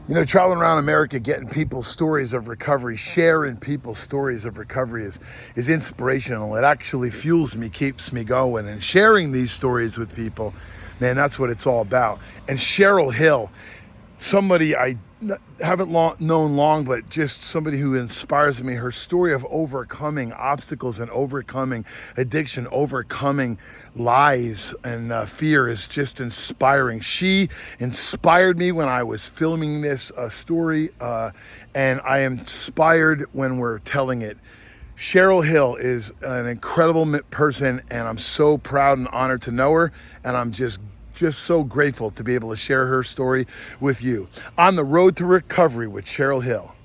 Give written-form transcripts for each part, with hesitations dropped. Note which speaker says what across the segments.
Speaker 1: You know, traveling around America, getting people's stories of recovery, sharing people's stories of recovery is inspirational. It actually fuels me, keeps me going. And sharing these stories with people, man, that's what it's all about. And Cheryl Hill, somebody I haven't known long, but just somebody who inspires me. Her story of overcoming obstacles and overcoming addiction, overcoming lies and fear is just inspiring. She inspired me when I was filming this story, and I am inspired when we're telling it. Cheryl Hill is an incredible person, and I'm so proud and honored to know her, and I'm just so grateful to be able to share her story with you. On the Road to Recovery with Cheryl Hill.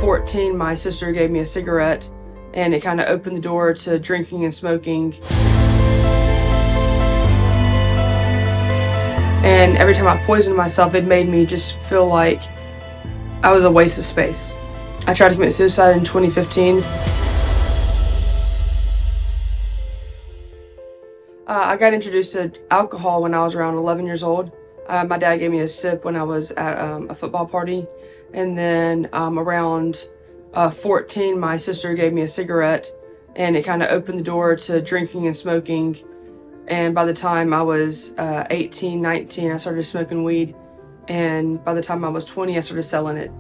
Speaker 2: 14, my sister gave me a cigarette, and it kind of opened the door to drinking and smoking. And every time I poisoned myself, it made me just feel like I was a waste of space. I tried to commit suicide in 2015. I got introduced to alcohol when I was around 11 years old. My dad gave me a sip when I was at a football party. And then around 14, my sister gave me a cigarette, and it kind of opened the door to drinking and smoking. And by the time I was 18, 19, I started smoking weed. And by the time I was 20, I started selling it.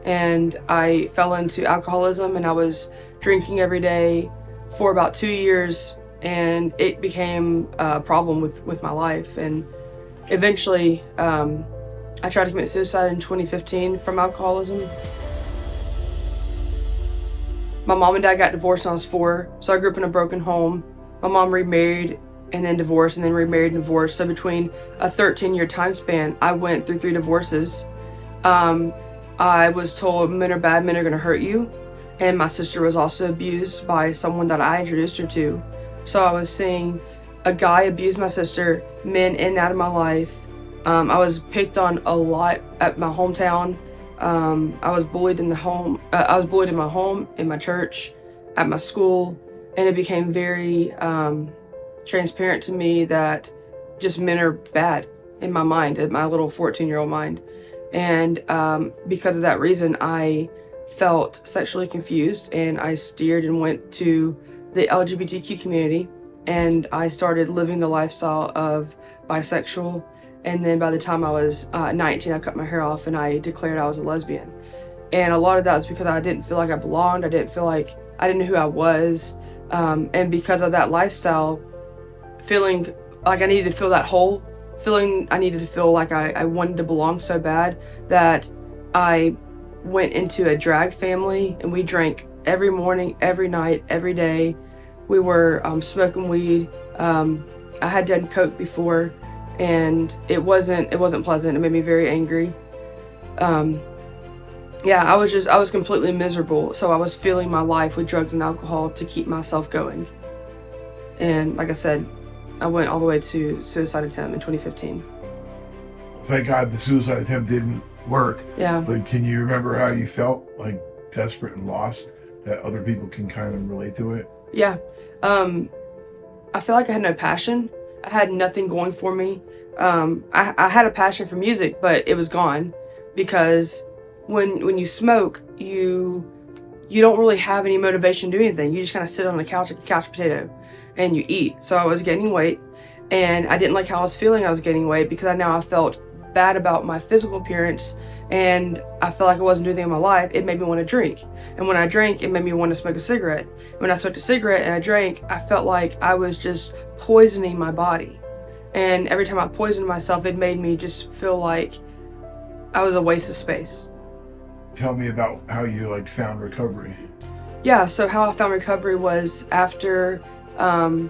Speaker 2: And I fell into alcoholism, and I was drinking every day for about 2 years. And it became a problem with my life. And eventually, I tried to commit suicide in 2015 from alcoholism. My mom and dad got divorced when I was 4, so I grew up in a broken home. My mom remarried and then divorced and then remarried and divorced. So between a 13-year time span, I went through 3 divorces. I was told men are bad, men are gonna hurt you. And my sister was also abused by someone that I introduced her to. So I was seeing a guy abuse my sister, men in and out of my life. I was picked on a lot at my hometown. I was bullied in the home. I was bullied in my home, in my church, at my school, and it became very transparent to me that just men are bad in my mind, in my little 14-year-old mind. And because of that reason, I felt sexually confused, and I steered and went to the LGBTQ community, and I started living the lifestyle of bisexual. And then by the time I was 19, I cut my hair off and I declared I was a lesbian. And a lot of that was because I didn't feel like I belonged. I didn't know who I was. And because of that lifestyle, feeling like I needed to fill that hole, I needed to feel like I wanted to belong so bad that I went into a drag family, and we drank every morning, every night, every day. We were smoking weed. I had done coke before, and it wasn't pleasant. It made me very angry. I was completely miserable. So I was filling my life with drugs and alcohol to keep myself going. And like I said, I went all the way to suicide attempt in 2015.
Speaker 1: Thank God the suicide attempt didn't work.
Speaker 2: Yeah.
Speaker 1: But can you remember how you felt, like desperate and lost, that other people can kind of relate to it?
Speaker 2: Yeah. I feel like I had no passion. I had nothing going for me. I had a passion for music, but it was gone because when you smoke, you don't really have any motivation to do anything. You just kind of sit on the couch like a couch potato and you eat. So I was gaining weight, and I didn't like how I was feeling. I was gaining weight because I felt bad about my physical appearance, and I felt like I wasn't doing anything in my life. It made me want to drink. And when I drank, it made me want to smoke a cigarette. When I smoked a cigarette and I drank, I felt like I was just poisoning my body. And every time I poisoned myself, it made me just feel like I was a waste of space.
Speaker 1: Tell me about how you found recovery.
Speaker 2: Yeah, so how I found recovery was after I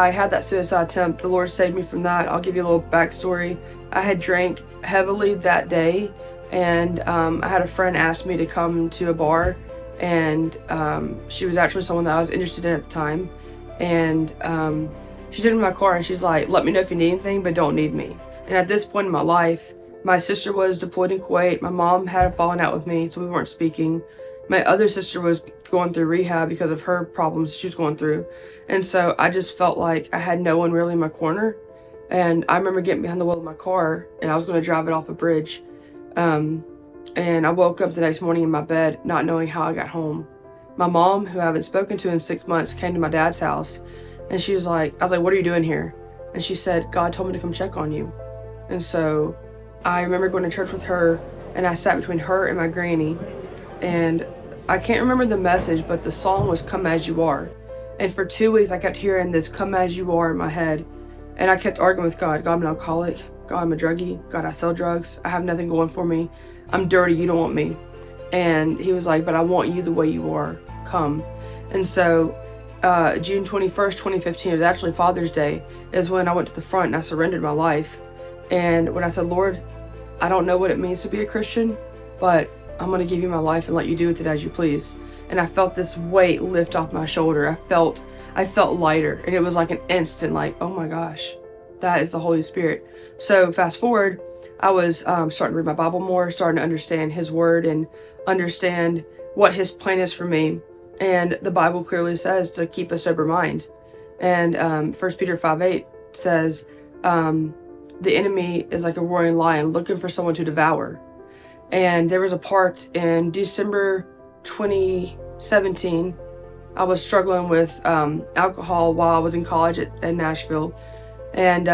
Speaker 2: had that suicide attempt, the Lord saved me from that. I'll give you a little backstory. I had drank heavily that day, and I had a friend ask me to come to a bar, and she was actually someone that I was interested in at the time. And she took me in my car, and she's like, let me know if you need anything, but don't need me. And at this point in my life, my sister was deployed in Kuwait. My mom had fallen out with me, so we weren't speaking. My other sister was going through rehab because of her problems she was going through. And so I just felt like I had no one really in my corner. And I remember getting behind the wheel of my car and I was going to drive it off a bridge. And I woke up the next morning in my bed, not knowing how I got home. My mom, who I haven't spoken to in 6 months, came to my dad's house, and she was like, I was like, what are you doing here? And she said, God told me to come check on you. And so I remember going to church with her, and I sat between her and my granny, and I can't remember the message, but the song was Come As You Are. And for 2 weeks, I kept hearing this Come As You Are in my head, and I kept arguing with God. God, I'm an alcoholic. God, I'm a druggie. God, I sell drugs. I have nothing going for me. I'm dirty. You don't want me. And he was like, but I want you the way you are. Come. And so June 21st, 2015, it was actually Father's Day, is when I went to the front and I surrendered my life. And when I said, Lord, I don't know what it means to be a Christian, but I'm going to give you my life and let you do with it as you please. And I felt this weight lift off my shoulder. I felt lighter, and it was like an instant, like, oh my gosh, that is the Holy Spirit. So fast forward, I was starting to read my Bible more, starting to understand his word and understand what his plan is for me. And the Bible clearly says to keep a sober mind. And 1 Peter 5:8 says, the enemy is like a roaring lion looking for someone to devour. And there was a part in December 2017, I was struggling with alcohol while I was in college at Nashville. And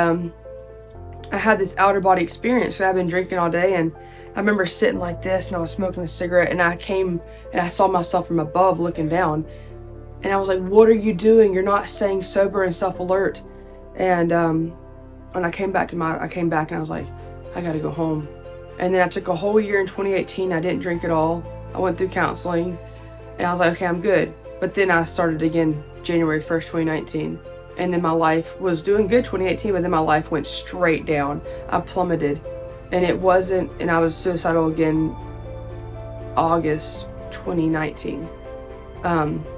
Speaker 2: I had this outer body experience. So I've been drinking all day, and I remember sitting like this, and I was smoking a cigarette, and I came and I saw myself from above looking down, and I was like, what are you doing? You're not staying sober and self-alert. And when I came back and I was like, I gotta go home. And then I took a whole year in 2018. I didn't drink at all. I went through counseling, and I was like, okay, I'm good. But then I started again January 1st, 2019. And then my life was doing good 2018, but then my life went straight down. I plummeted. And I was suicidal again August 2019.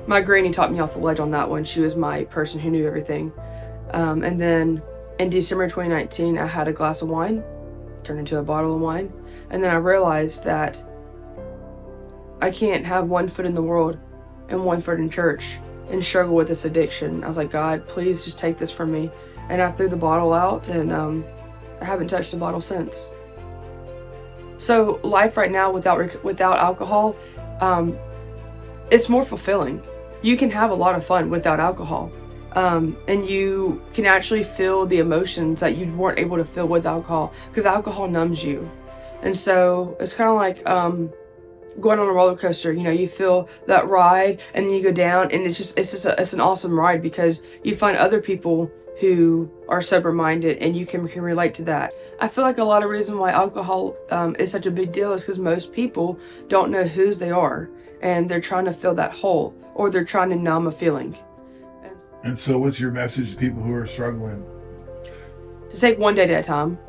Speaker 2: My granny taught me off the ledge on that one. She was my person who knew everything. And then in December 2019, I had a glass of wine, turned into a bottle of wine. And then I realized that I can't have one foot in the world and one foot in church and struggle with this addiction. I was like, God, please just take this from me. And I threw the bottle out, and I haven't touched the bottle since. So life right now without alcohol, it's more fulfilling. You can have a lot of fun without alcohol. And you can actually feel the emotions that you weren't able to feel with alcohol, because alcohol numbs you. And so it's kind of like going on a roller coaster. You know, you feel that ride, and then you go down, and it's an awesome ride, because you find other people who are sober-minded, and you can relate to that. I feel like a lot of reason why alcohol is such a big deal is because most people don't know whose they are, and they're trying to fill that hole, or they're trying to numb a feeling.
Speaker 1: And so what's your message to people who are struggling?
Speaker 2: To take one day at a time.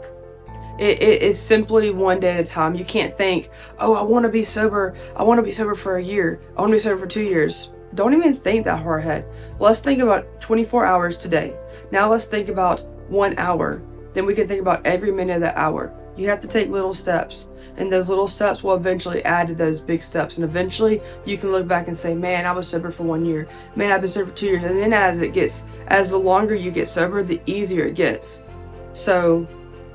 Speaker 2: It is simply one day at a time. You can't think, oh, I want to be sober. I want to be sober for a year. I want to be sober for 2 years. Don't even think that far ahead. Let's think about 24 hours today. Now let's think about 1 hour. Then we can think about every minute of that hour. You have to take little steps, and those little steps will eventually add to those big steps. And eventually you can look back and say, man, I was sober for 1 year. Man, I've been sober for 2 years. And then as the longer you get sober, the easier it gets. So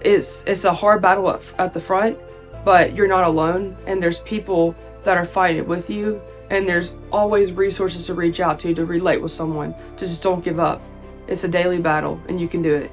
Speaker 2: it's a hard battle at the front, but you're not alone, and there's people that are fighting it with you, and there's always resources to reach out to relate with someone. To just don't give up. It's a daily battle, and you can do it.